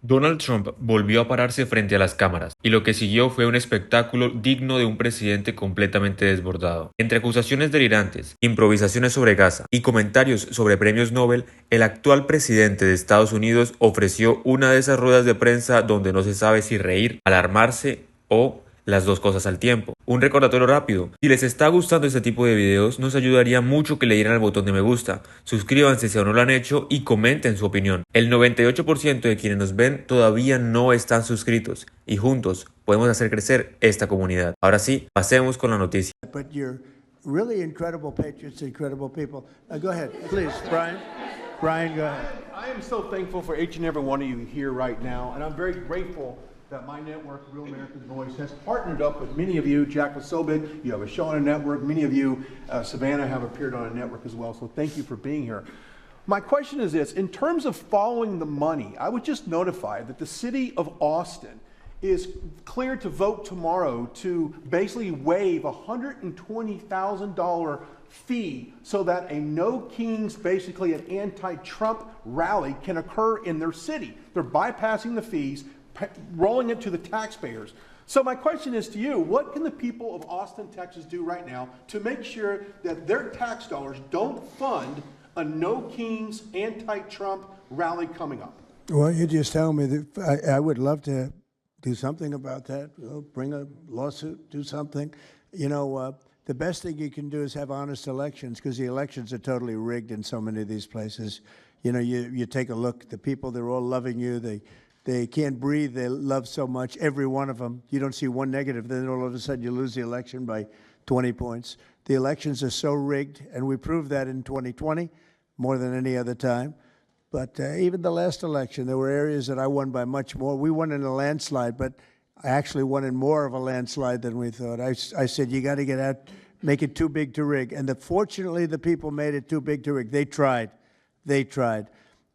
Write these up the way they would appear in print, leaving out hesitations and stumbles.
Donald Trump volvió a pararse frente a las cámaras, y lo que siguió fue un espectáculo digno de un presidente completamente desbordado. Entre acusaciones delirantes, improvisaciones sobre Gaza y comentarios sobre premios Nobel, el actual presidente de Estados Unidos ofreció una de esas ruedas de prensa donde no se sabe si reír, alarmarse o las dos cosas al tiempo. Un recordatorio rápido: si les está gustando este tipo de videos, nos ayudaría mucho que le dieran al botón de me gusta, suscríbanse si aún no lo han hecho y comenten su opinión. El 98% de quienes nos ven todavía no están suscritos y juntos podemos hacer crecer esta comunidad. Ahora sí, pasemos con la noticia. But you're really incredible patriots, incredible people. Go ahead, please, Brian. Brian, go ahead. I am so thankful for each and every one of you here right now, and I'm very grateful that my network, Real America's Voice, has partnered up with many of you. Jack was so big, you have a show on a network. Many of you, Savannah, have appeared on a network as well, so thank you for being here. My question is this: in terms of following the money, I would just notify that the city of Austin is cleared to vote tomorrow to basically waive a $120,000 fee so that a No Kings, basically an anti-Trump rally, can occur in their city. They're bypassing the fees, rolling it to the taxpayers. So my question is to you: what can the people of Austin, Texas do right now to make sure that their tax dollars don't fund a No Kings anti-Trump rally coming up? Well, you just tell me that I would love to do something about that. Bring a lawsuit, do something. You know, the best thing you can do is have honest elections, because the elections are totally rigged in so many of these places. You know, you take a look, the people, they're all loving you. They can't breathe. They love so much, every one of them. You don't see one negative. Then all of a sudden you lose the election by 20 points. The elections are so rigged, and we proved that in 2020 more than any other time. But even the last election, there were areas that I won by much more. We won in a landslide, but I actually won in more of a landslide than we thought. I said, you got to get out, make it too big to rig. And fortunately, the people made it too big to rig. They tried. They tried.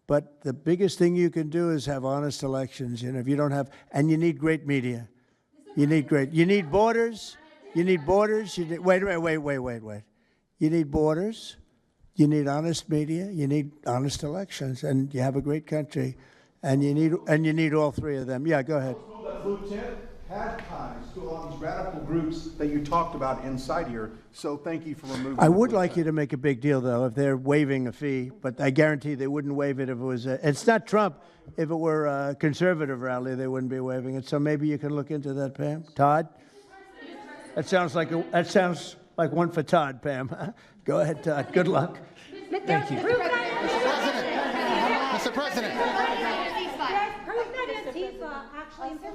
But the biggest thing you can do is have honest elections. You know, if you don't have, and you need great media. You need borders. You need borders. Wait. You need borders. You need honest media. You need honest elections, and you have a great country, and you need all three of them. Yeah, go ahead. That lieutenant had ties to all these radical groups that you talked about inside here. So thank you for removing. I would like you to make a big deal, though, if they're waiving a fee, but I guarantee they wouldn't waive it if it was it's not Trump. If it were a conservative rally, they wouldn't be waiving it. So maybe you can look into that, Pam. Todd? That sounds like one for Todd, Pam. Go ahead, Todd. Good luck. Thank you. Mr. President.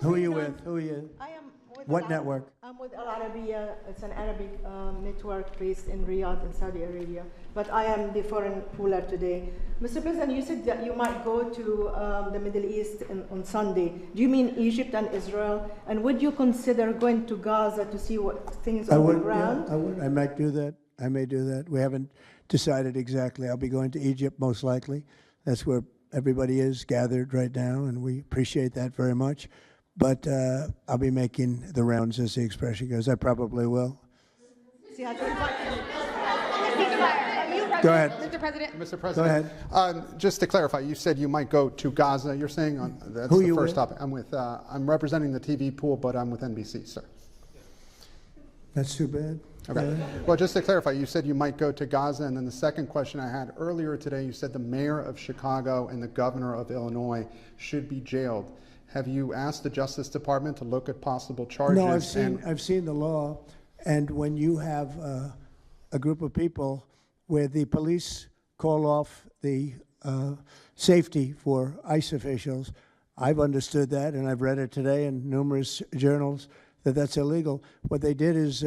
Who are you with? Who are you? I am with What network? I'm with Al Arabiya. It's an Arabic network based in Riyadh in Saudi Arabia. But I am the foreign ruler today. Mr. President, you said that you might go to the Middle East on Sunday. Do you mean Egypt and Israel? And would you consider going to Gaza to see what things on the ground? Yeah, I would. I might do that. I may do that. We haven't decided exactly. I'll be going to Egypt most likely. That's where everybody is gathered right now, and we appreciate that very much. But I'll be making the rounds, as the expression goes. I probably will. Go ahead. Mr. President. Mr. President. Go ahead. Just to clarify, you said you might go to Gaza. You're saying that's Who the you first with? topic. I'm representing the TV pool, but I'm with NBC, sir. That's too bad. Okay. Well, just to clarify, you said you might go to Gaza, and then the second question I had earlier today, you said the mayor of Chicago and the governor of Illinois should be jailed. Have you asked the Justice Department to look at possible charges? No, I've seen the law, and when you have a group of people where the police call off the safety for ICE officials, I've understood that, and I've read it today in numerous journals, that that's illegal. What they did is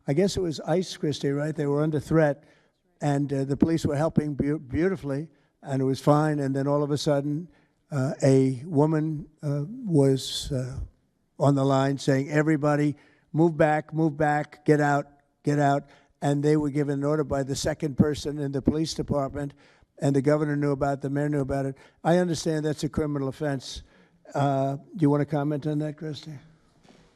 I guess it was ICE, Christie, right? They were under threat, and the police were helping beautifully, and it was fine. And then all of a sudden, a woman was on the line saying, everybody, move back, get out. And they were given an order by the second person in the police department, and the governor knew about it, the mayor knew about it. I understand that's a criminal offense. Do you want to comment on that, Christie?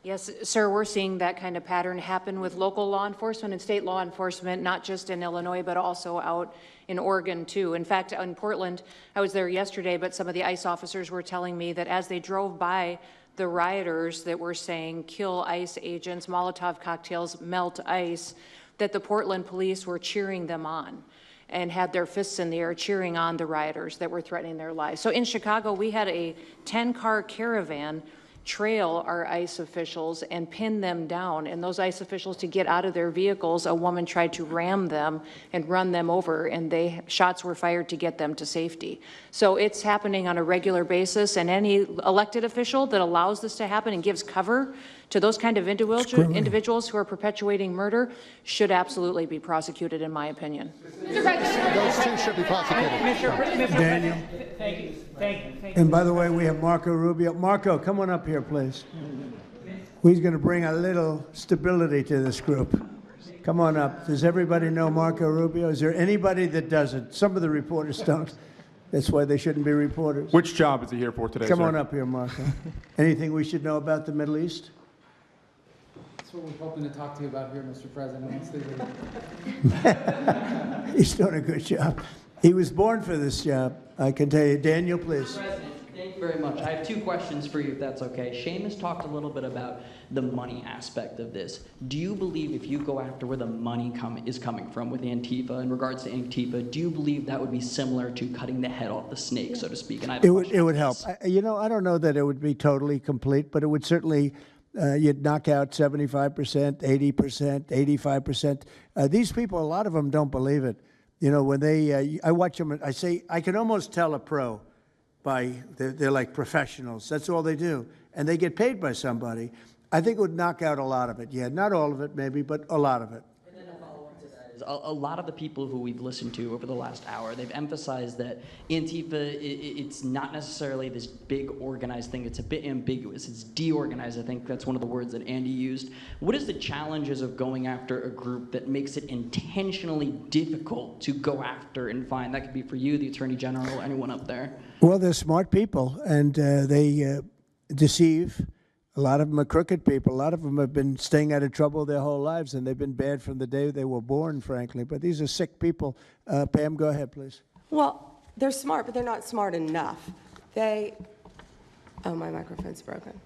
Yes, sir, we're seeing that kind of pattern happen with local law enforcement and state law enforcement, not just in Illinois, but also out in Oregon, too. In fact, in Portland, I was there yesterday, but some of the ICE officers were telling me that as they drove by the rioters that were saying, kill ICE agents, Molotov cocktails, melt ICE, that the Portland police were cheering them on and had their fists in the air cheering on the rioters that were threatening their lives. So in Chicago, we had a 10-car caravan trail our ICE officials and pin them down. And those ICE officials, to get out of their vehicles, a woman tried to ram them and run them over, and shots were fired to get them to safety. So it's happening on a regular basis, and any elected official that allows this to happen and gives cover to those kind of individuals who are perpetuating murder should absolutely be prosecuted, in my opinion. Those two should be prosecuted. Daniel. Thank you. And by the way, we have Marco Rubio. Marco, come on up here, please. He's going to bring a little stability to this group. Come on up. Does everybody know Marco Rubio? Is there anybody that doesn't? Some of the reporters don't. That's why they shouldn't be reporters. Which job is he here for today, Come sir? on up here, Marco. Anything we should know about the Middle East? That's what we're hoping to talk to you about here, Mr. President. He's doing a good job. He was born for this job, I can tell you. Daniel, please. President, thank you very much. I have two questions for you, if that's okay. Seamus talked a little bit about the money aspect of this. Do you believe if you go after where the money is coming from with Antifa, in regards to Antifa, do you believe that would be similar to cutting the head off the snake, so to speak? And I have a question It would on help. this. I don't know that it would be totally complete, but it would certainly, you'd knock out 75%, 80%, 85%. These people, a lot of them don't believe it. You know, when I watch them, I say, I can almost tell a pro they're like professionals. That's all they do. And they get paid by somebody. I think it would knock out a lot of it. Yeah, not all of it maybe, but a lot of it. And then a follow-up to that is a lot of the people who we've listened to over the last hour, they've emphasized that Antifa, it's not necessarily this big organized thing. It's a bit ambiguous. It's deorganized. I think that's one of the words that Andy used. What is the challenges of going after a group that makes it intentionally difficult to go after and find? That could be for you, the Attorney General, anyone up there. Well, they're smart people, and they deceive. A lot of them are crooked people. A lot of them have been staying out of trouble their whole lives, and they've been bad from the day they were born, frankly. But these are sick people. Pam, go ahead, please. Well, they're smart, but they're not smart enough. Oh, my microphone's broken.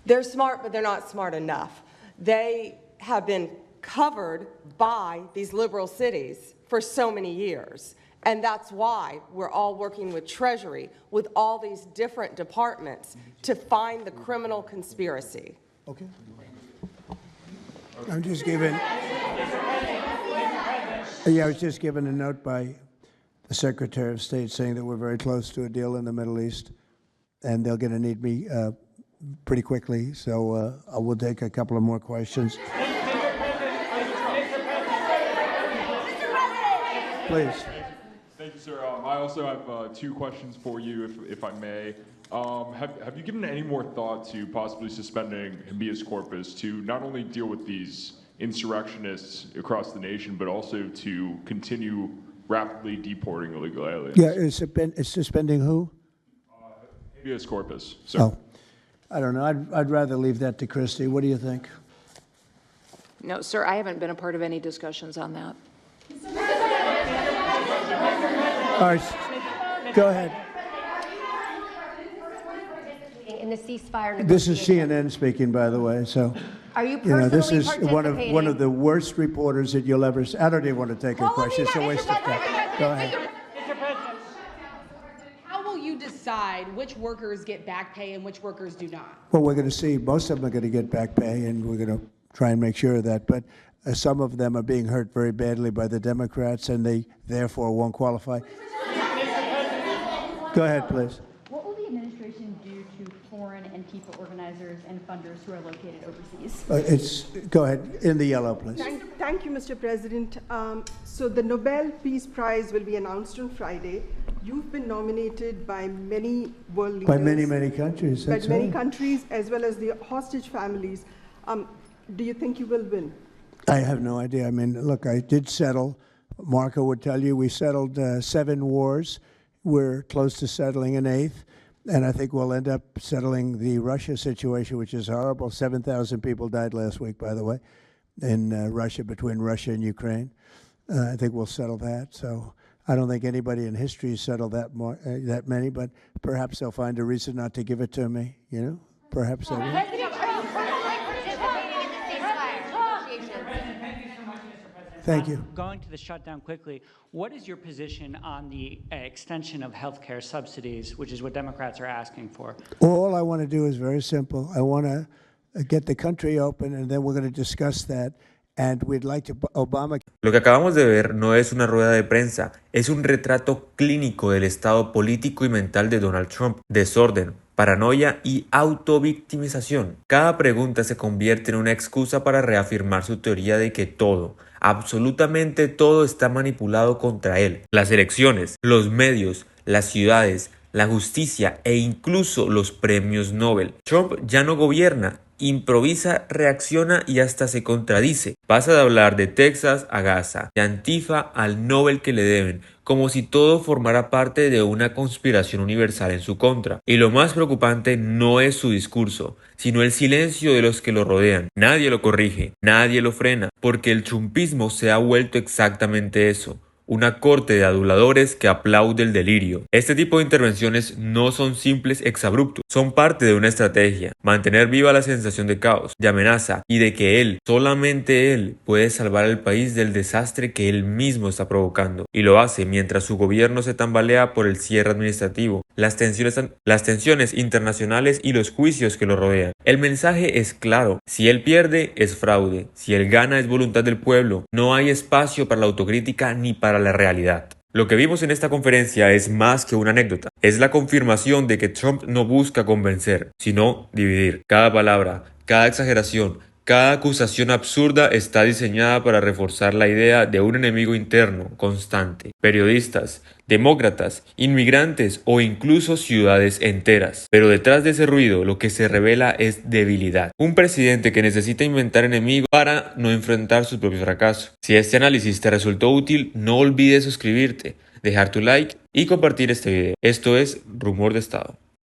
They're smart, but they're not smart enough. They have been covered by these liberal cities for so many years. And that's why we're all working with Treasury, with all these different departments, to find the criminal conspiracy. Okay. I'm just giving. Yeah, I was just given a note by the Secretary of State saying that we're very close to a deal in the Middle East, and they're going to need me pretty quickly. So I will take a couple of more questions. Please. Thank you, sir. I also have two questions for you, if I may. Have you given any more thought to possibly suspending habeas corpus to not only deal with these insurrectionists across the nation, but also to continue rapidly deporting illegal aliens? Yeah, it's suspending who? Habeas corpus, sir. Oh, I don't know. I'd rather leave that to Christie. What do you think? No, sir, I haven't been a part of any discussions on that. All right, go ahead. In the ceasefire This is negotiations. CNN speaking, by the way. So, Are you this personally is one participating? of the worst reporters that you'll ever see. I don't even want to take a Well, question. It's a Mr. waste of President, time. Go ahead. How will you decide which workers get back pay and which workers do not? Well, we're going to see. Most of them are going to get back pay, and we're going to try and make sure of that. But some of them are being hurt very badly by the Democrats, and they therefore won't qualify. Go ahead, please. What will the administration do to foreign Antifa organizers and funders who are located overseas? Go ahead. In the yellow, please. Thank you, Mr. President. So the Nobel Peace Prize will be announced on Friday. You've been nominated by many world leaders. By many, many countries. That's By many right. countries, as well as the hostage families. Do you think you will win? I have no idea. I mean, look, I did settle. Marco would tell you we settled 7 wars. We're close to settling an 8th. And I think we'll end up settling the Russia situation, which is horrible. 7,000 people died last week, by the way, in Russia, between Russia and Ukraine. I think we'll settle that. So I don't think anybody in history has settled that many, but perhaps they'll find a reason not to give it to me, you know? Perhaps they will. President, are you personally participating in the ceasefire negotiations? Thank you. Going to the shutdown quickly, what is your position on the extension of health care subsidies, which is what Democrats are asking for? All I want to do is very simple. I want to get the country open, and then we're going to discuss that. And we'd like to Obama. Lo que acabamos de ver no es una rueda de prensa, es un retrato clínico del estado político y mental de Donald Trump. Desorden, paranoia y autovictimización. Cada pregunta se convierte en una excusa para reafirmar su teoría de que todo, absolutamente todo está manipulado contra él. Las elecciones, los medios, las ciudades, la justicia e incluso los premios Nobel. Trump ya no gobierna, improvisa, reacciona y hasta se contradice. Pasa de hablar de Texas a Gaza, de Antifa al Nobel que le deben, como si todo formara parte de una conspiración universal en su contra. Y lo más preocupante no es su discurso, sino el silencio de los que lo rodean. Nadie lo corrige, nadie lo frena, porque el trumpismo se ha vuelto exactamente eso. Una corte de aduladores que aplaude el delirio. Este tipo de intervenciones no son simples exabruptos, son parte de una estrategia, mantener viva la sensación de caos, de amenaza y de que él, solamente él, puede salvar al país del desastre que él mismo está provocando. Y lo hace mientras su gobierno se tambalea por el cierre administrativo, las tensiones internacionales y los juicios que lo rodean. El mensaje es claro, si él pierde es fraude, si él gana es voluntad del pueblo, no hay espacio para la autocrítica ni para la realidad. Lo que vimos en esta conferencia es más que una anécdota, es la confirmación de que Trump no busca convencer, sino dividir. Cada palabra, cada exageración, cada acusación absurda está diseñada para reforzar la idea de un enemigo interno constante. Periodistas, demócratas, inmigrantes o incluso ciudades enteras. Pero detrás de ese ruido lo que se revela es debilidad. Un presidente que necesita inventar enemigos para no enfrentar su propio fracaso. Si este análisis te resultó útil, no olvides suscribirte, dejar tu like y compartir este video. Esto es Rumor de Estado.